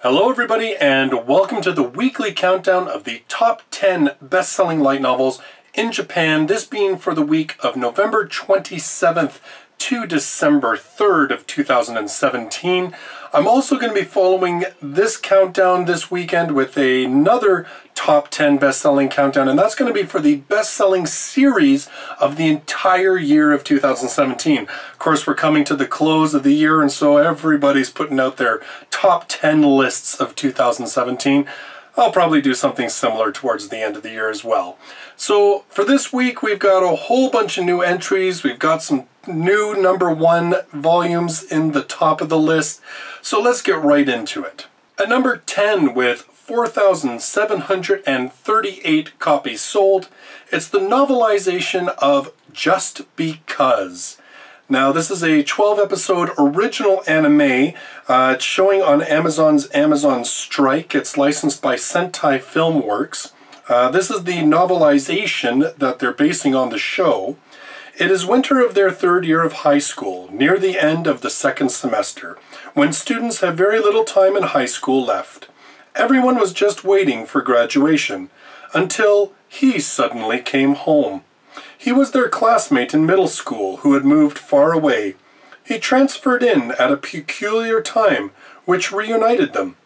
Hello everybody and welcome to the weekly countdown of the top 10 best-selling light novels in Japan, this being for the week of November 27th to December 3rd of 2017. I'm also going to be following this countdown this weekend with another top 10 best-selling countdown, and that's going to be for the best-selling series of the entire year of 2017. Of course, we're coming to the close of the year, and so everybody's putting out their top 10 lists of 2017. I'll probably do something similar towards the end of the year as well. So for this week, we've got a whole bunch of new entries. We've got some new #1 volumes in the top of the list. So let's get right into it. At number 10 with 4,738 copies sold, it's the novelization of Just Because. Now, this is a 12-episode original anime. It's showing on Amazon's Amazon Strike. It's licensed by Sentai Filmworks. This is the novelization that they're basing on the show. It is winter of their third year of high school, near the end of the second semester, when students have very little time in high school left. Everyone was just waiting for graduation, until he suddenly came home. He was their classmate in middle school who had moved far away. He transferred in at a peculiar time, which reunited them.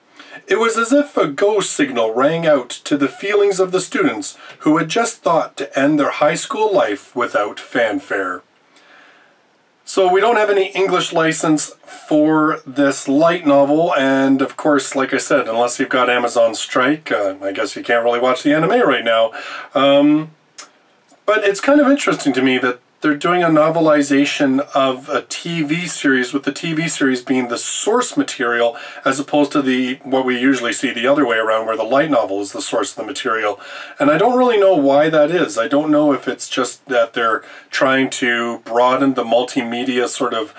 It was as if a go signal rang out to the feelings of the students who had just thought to end their high school life without fanfare. So we don't have any English license for this light novel, and of course, like I said, unless you've got Amazon Strike, I guess you can't really watch the anime right now. But it's kind of interesting to me that they're doing a novelization of a TV series, with the TV series being the source material as opposed to what we usually see the other way around, where the light novel is the source of the material. And I don't really know why that is. I don't know if it's just that they're trying to broaden the multimedia sort of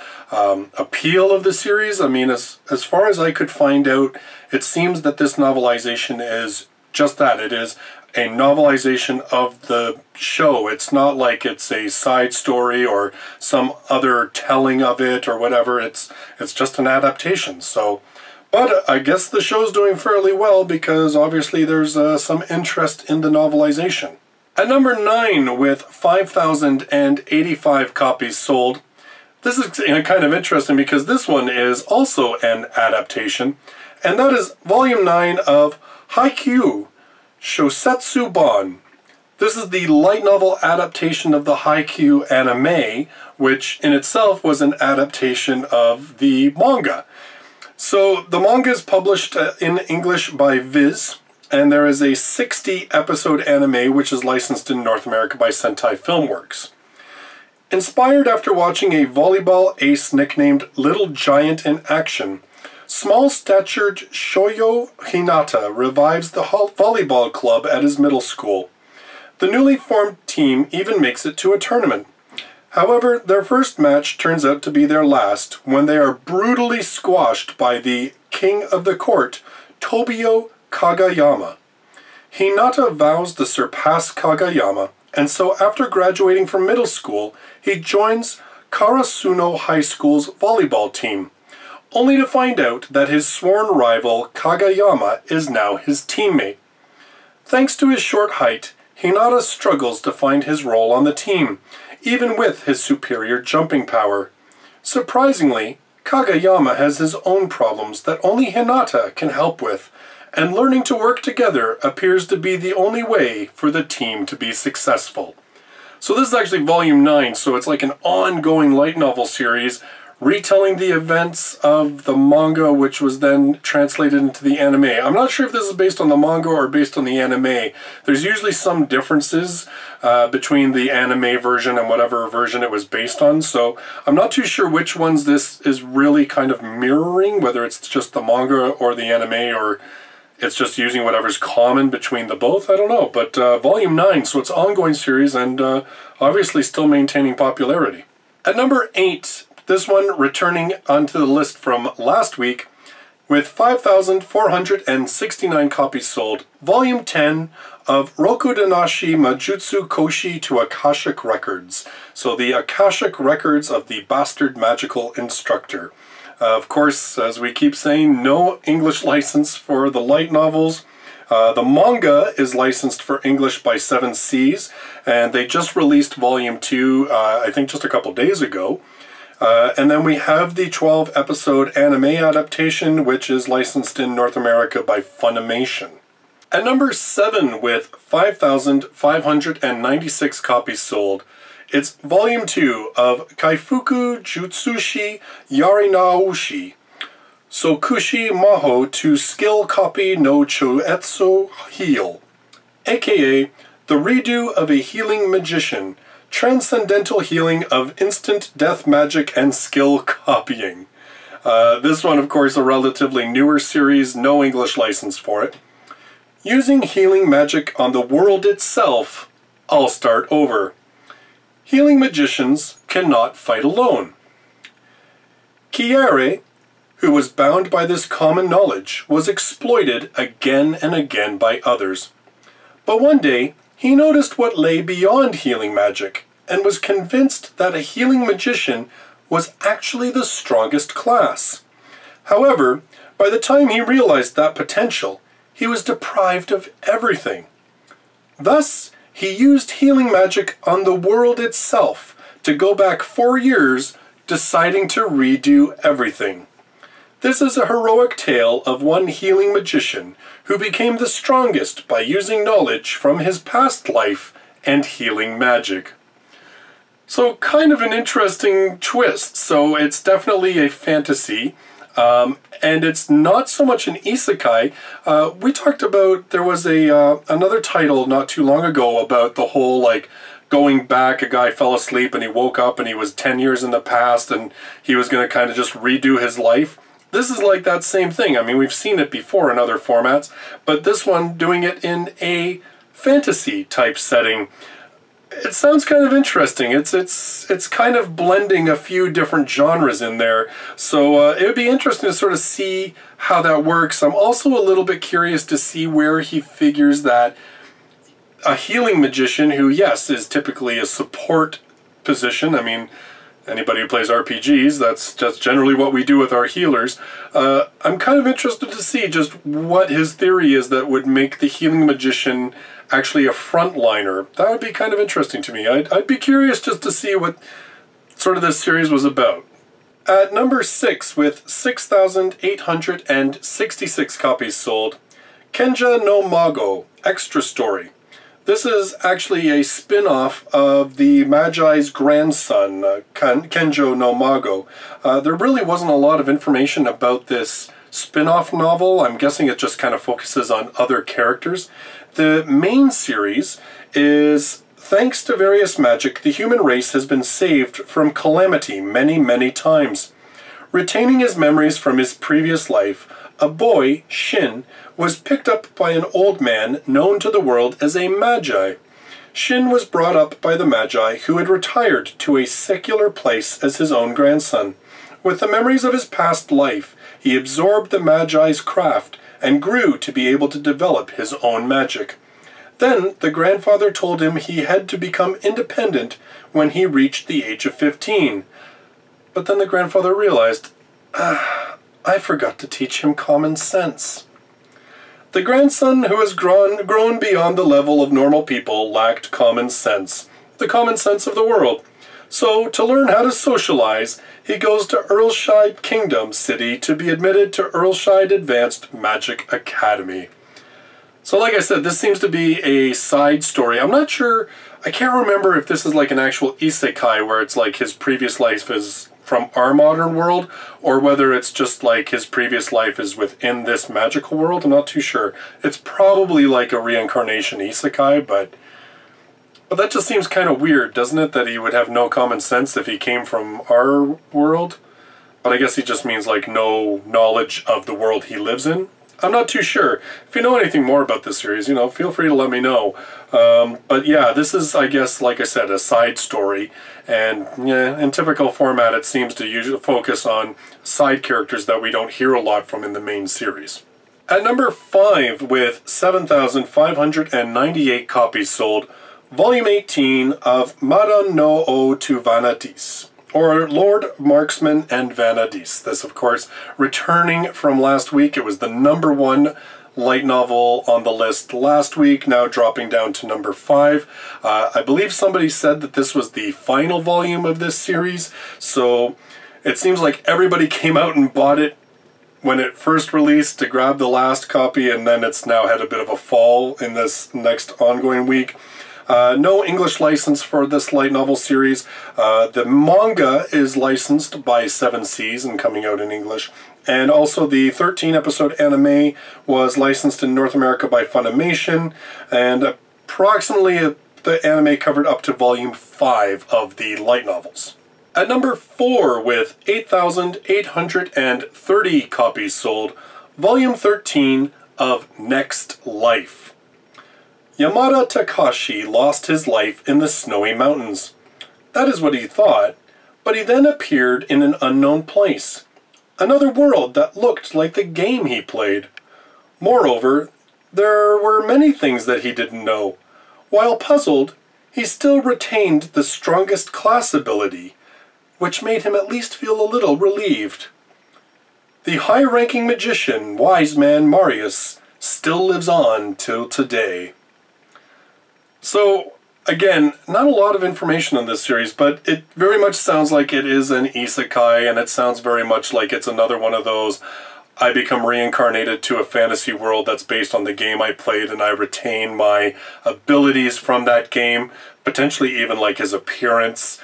appeal of the series. I mean, as far as I could find out, it seems that this novelization is just that. It is a novelization of the show. It's not like it's a side story or some other telling of it or whatever. It's just an adaptation. So, but I guess the show's doing fairly well because obviously there's some interest in the novelization. At number 9 with 5,085 copies sold, this is kind of interesting because this one is also an adaptation, and that is Volume 9 of Haikyuu, Shousetsu-ban. This is the light novel adaptation of the Haikyuu anime, which in itself was an adaptation of the manga. So the manga is published in English by Viz, and there is a 60-episode anime which is licensed in North America by Sentai Filmworks. Inspired after watching a volleyball ace nicknamed Little Giant in action, small-statured Shoyo Hinata revives the volleyball club at his middle school. The newly formed team even makes it to a tournament. However, their first match turns out to be their last, when they are brutally squashed by the king of the court, Tobio Kagayama. Hinata vows to surpass Kagayama, and so after graduating from middle school, he joins Karasuno High School's volleyball team, only to find out that his sworn rival, Kagayama, is now his teammate. Thanks to his short height, Hinata struggles to find his role on the team, even with his superior jumping power. Surprisingly, Kagayama has his own problems that only Hinata can help with, and learning to work together appears to be the only way for the team to be successful. So this is actually Volume 9, so it's like an ongoing light novel series, retelling the events of the manga, which was then translated into the anime. I'm not sure if this is based on the manga or based on the anime. There's usually some differences between the anime version and whatever version it was based on, so I'm not too sure which ones this is really kind of mirroring, whether it's just the manga or the anime, or it's just using whatever's common between the both. I don't know, but Volume 9, so it's an ongoing series and obviously still maintaining popularity. At number 8, this one returning onto the list from last week with 5,469 copies sold, Volume 10 of Rokudenashi Majutsu Koushi to Akashic Records. So the Akashic Records of the Bastard Magical Instructor. Of course, as we keep saying, no English license for the light novels. The manga is licensed for English by 7 Seas, and they just released Volume 2, I think just a couple days ago. And then we have the 12-episode anime adaptation, which is licensed in North America by Funimation. At number 7, with 5,596 copies sold, it's Volume 2 of Kaifuku Jutsushi Yarinaoshi, Sokushi Mahou to Skill Copy no Chouetsu Heal, aka the redo of a healing magician, transcendental healing of instant death magic and skill copying. This one, of course, a relatively newer series, no English license for it. Using healing magic on the world itself, I'll start over. Healing magicians cannot fight alone. Kiare, who was bound by this common knowledge, was exploited again and again by others. But one day, he noticed what lay beyond healing magic, and was convinced that a healing magician was actually the strongest class. However, by the time he realized that potential, he was deprived of everything. Thus, he used healing magic on the world itself to go back 4 years, deciding to redo everything. This is a heroic tale of one healing magician who became the strongest by using knowledge from his past life and healing magic. So kind of an interesting twist. So it's definitely a fantasy. And it's not so much an isekai. We talked about, there was another title not too long ago about the whole, like, going back, a guy fell asleep and he woke up and he was 10 years in the past and he was going to kind of just redo his life. This is like that same thing. I mean, we've seen it before in other formats, but this one doing it in a fantasy type setting. It sounds kind of interesting. It's kind of blending a few different genres in there. So it would be interesting to sort of see how that works. I'm also a little bit curious to see where he figures that a healing magician who, yes, is typically a support position. I mean, anybody who plays RPGs, that's just generally what we do with our healers. I'm kind of interested to see just what his theory is that would make the healing magician actually a frontliner. That would be kind of interesting to me. I'd be curious just to see what sort of this series was about. At number 6, with 6,866 copies sold, Kenja no Mago, Extra Story. This is actually a spin-off of the Magi's grandson, Kenja no Mago. There really wasn't a lot of information about this spin-off novel. I'm guessing it just kind of focuses on other characters. The main series is, thanks to various magic, the human race has been saved from calamity many, many times. Retaining his memories from his previous life, a boy, Shin, was picked up by an old man known to the world as a Magi. Shin was brought up by the Magi, who had retired to a secular place as his own grandson. With the memories of his past life, he absorbed the Magi's craft and grew to be able to develop his own magic. Then the grandfather told him he had to become independent when he reached the age of 15. But then the grandfather realized, I forgot to teach him common sense. The grandson, who has grown beyond the level of normal people, lacked common sense, the common sense of the world. So, to learn how to socialize, he goes to Earlshide Kingdom City to be admitted to Earlshide Advanced Magic Academy. So like I said, this seems to be a side story. I'm not sure, I can't remember if this is like an actual isekai where it's like his previous life is from our modern world, or whether it's just like his previous life is within this magical world. I'm not too sure. It's probably like a reincarnation isekai, but that just seems kind of weird, doesn't it? That he would have no common sense if he came from our world. But I guess he just means like no knowledge of the world he lives in. I'm not too sure. If you know anything more about this series, you know, feel free to let me know. But yeah, this is, I guess, like I said, a side story. And yeah, in typical format, it seems to usually focus on side characters that we don't hear a lot from in the main series. At number 5, with 7,598 copies sold, Volume 18 of Madan no O to Vanadis, or Lord Marksman and Vanadis. This, of course, returning from last week. It was the #1 light novel on the list last week, now dropping down to number 5. I believe somebody said that this was the final volume of this series, so it seems like everybody came out and bought it when it first released to grab the last copy, and then it's now had a bit of a fall in this next ongoing week. No English license for this light novel series. The manga is licensed by 7 Seas and coming out in English. And also the 13-episode anime was licensed in North America by Funimation. And approximately the anime covered up to volume 5 of the light novels. At number 4, with 8,830 copies sold, volume 13 of Next Life. Yamada Takashi lost his life in the snowy mountains. That is what he thought, but he then appeared in an unknown place. Another world that looked like the game he played. Moreover, there were many things that he didn't know. While puzzled, he still retained the strongest class ability, which made him at least feel a little relieved. The high-ranking magician, wise man Marius, still lives on till today. So, again, not a lot of information on this series, but it very much sounds like it is an isekai, and it sounds very much like it's another one of those, I become reincarnated to a fantasy world that's based on the game I played, and I retain my abilities from that game, potentially even like his appearance.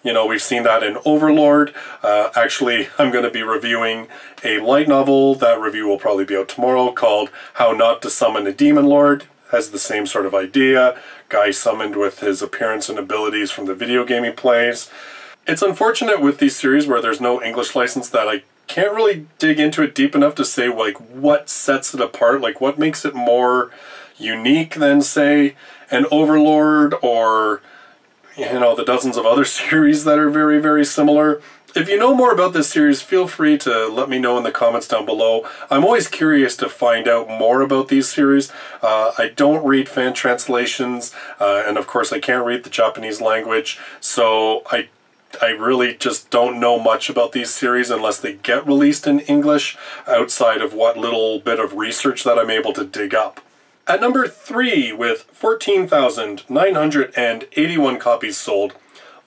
You know, we've seen that in Overlord. Actually, I'm going to be reviewing a light novel. That review will probably be out tomorrow, called How Not to Summon a Demon Lord. Has the same sort of idea. Guy summoned with his appearance and abilities from the video game he plays. It's unfortunate with these series where there's no English license that I can't really dig into it deep enough to say, like, what sets it apart, like what makes it more unique than, say, an Overlord or, you know, the dozens of other series that are very, very similar. If you know more about this series, feel free to let me know in the comments down below. I'm always curious to find out more about these series. I don't read fan translations, and of course I can't read the Japanese language, so I really just don't know much about these series unless they get released in English, outside of what little bit of research that I'm able to dig up. At number 3, with 14,981 copies sold,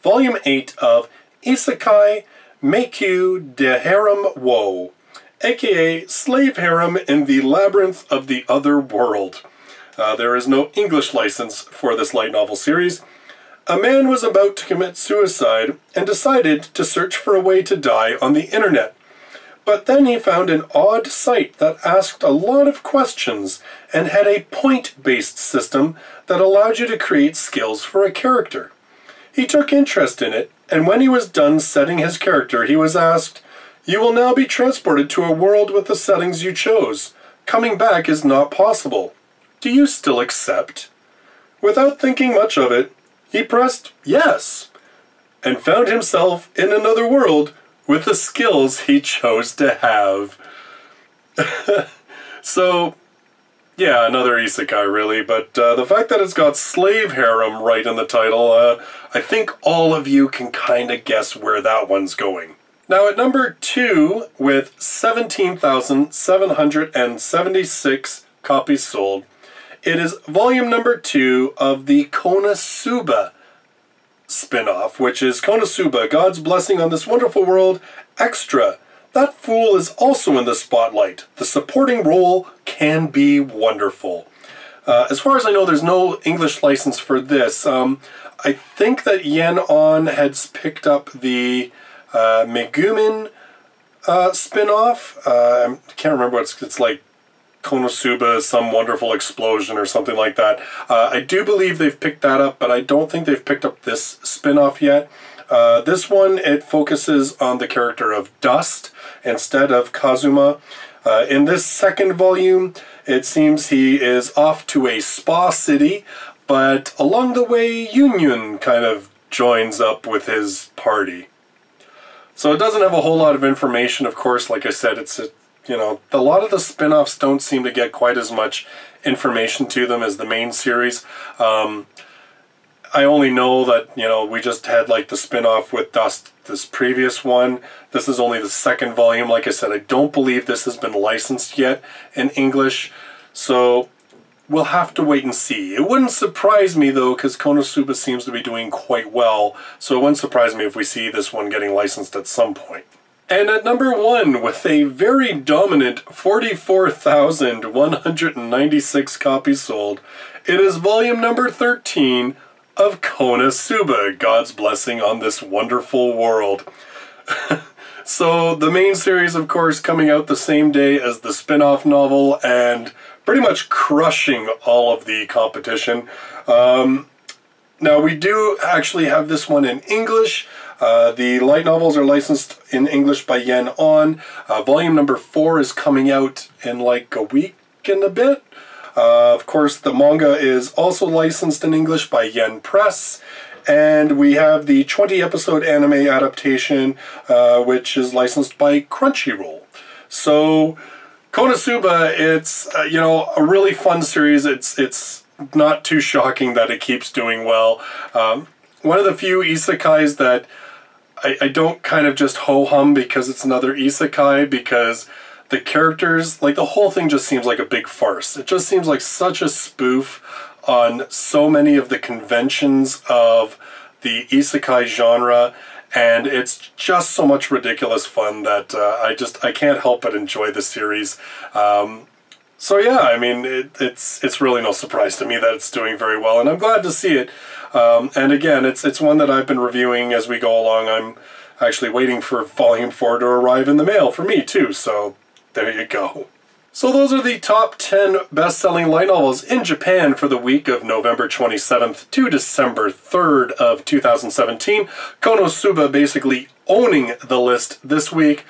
Volume 8 of Isekai Meikyū de Harem Wo, aka Slave Harem in the Labyrinth of the Other World. There is no English license for this light novel series. A man was about to commit suicide and decided to search for a way to die on the internet. But then he found an odd site that asked a lot of questions and had a point-based system that allowed you to create skills for a character. He took interest in it, and when he was done setting his character, he was asked, "You will now be transported to a world with the settings you chose. Coming back is not possible. Do you still accept?" Without thinking much of it, he pressed yes, and found himself in another world with the skills he chose to have. So, yeah, another isekai really, but the fact that it's got Slave Harem right in the title, I think all of you can kind of guess where that one's going. Now at number 2, with 17,776 copies sold, it is volume number 2 of the Konosuba spin-off, which is Konosuba, God's Blessing on This Wonderful World, Extra. That fool is also in the spotlight. The supporting role can be wonderful. As far as I know, there's no English license for this. I think that Yen On has picked up the Megumin spin-off. I can't remember what it's like. Konosuba, Some Wonderful Explosion or something like that. I do believe they've picked that up, but I don't think they've picked up this spin-off yet. This one, it focuses on the character of Dust instead of Kazuma. In this second volume, it seems he is off to a spa city, but along the way, Yunyun kind of joins up with his party. So it doesn't have a whole lot of information, of course. Like I said, you know, a lot of the spin-offs don't seem to get quite as much information to them as the main series. I only know that, you know, we just had like the spin-off with Dust, this previous one. This is only the second volume. Like I said, I don't believe this has been licensed yet in English, so we'll have to wait and see. It wouldn't surprise me though, because Konosuba seems to be doing quite well, so it wouldn't surprise me if we see this one getting licensed at some point. And at number 1, with a very dominant 44,196 copies sold, it is volume number 13 of Konosuba, God's Blessing on This Wonderful World. So the main series, of course, coming out the same day as the spin-off novel and pretty much crushing all of the competition. Now we do actually have this one in English. The light novels are licensed in English by Yen On. Volume number 4 is coming out in like a week and a bit. Of course, the manga is also licensed in English by Yen Press. And we have the 20-episode anime adaptation, which is licensed by Crunchyroll. So, Konosuba, it's, you know, a really fun series. It's not too shocking that it keeps doing well. One of the few isekais that I don't kind of just ho-hum because it's another isekai, because the characters, like the whole thing just seems like a big farce. It just seems like such a spoof on so many of the conventions of the isekai genre, and it's just so much ridiculous fun that I can't help but enjoy the series. So yeah, I mean, it's really no surprise to me that it's doing very well, and I'm glad to see it. And again, it's one that I've been reviewing as we go along. I'm actually waiting for volume 4 to arrive in the mail for me too, so there you go. So those are the top 10 best-selling light novels in Japan for the week of November 27th to December 3rd of 2017. Konosuba basically owning the list this week.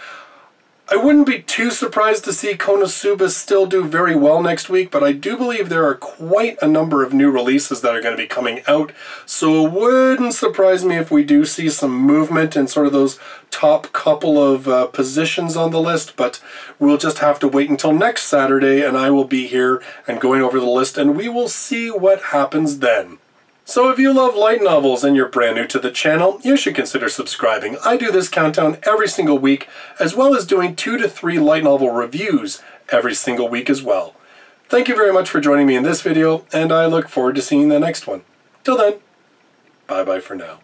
I wouldn't be too surprised to see Konosuba still do very well next week, but I do believe there are quite a number of new releases that are going to be coming out, so it wouldn't surprise me if we do see some movement in sort of those top couple of positions on the list, but we'll just have to wait until next Saturday, and I will be here and going over the list, and we will see what happens then. So if you love light novels and you're brand new to the channel, you should consider subscribing. I do this countdown every single week, as well as doing 2 to 3 light novel reviews every single week as well. Thank you very much for joining me in this video, and I look forward to seeing the next one. Till then, bye-bye for now.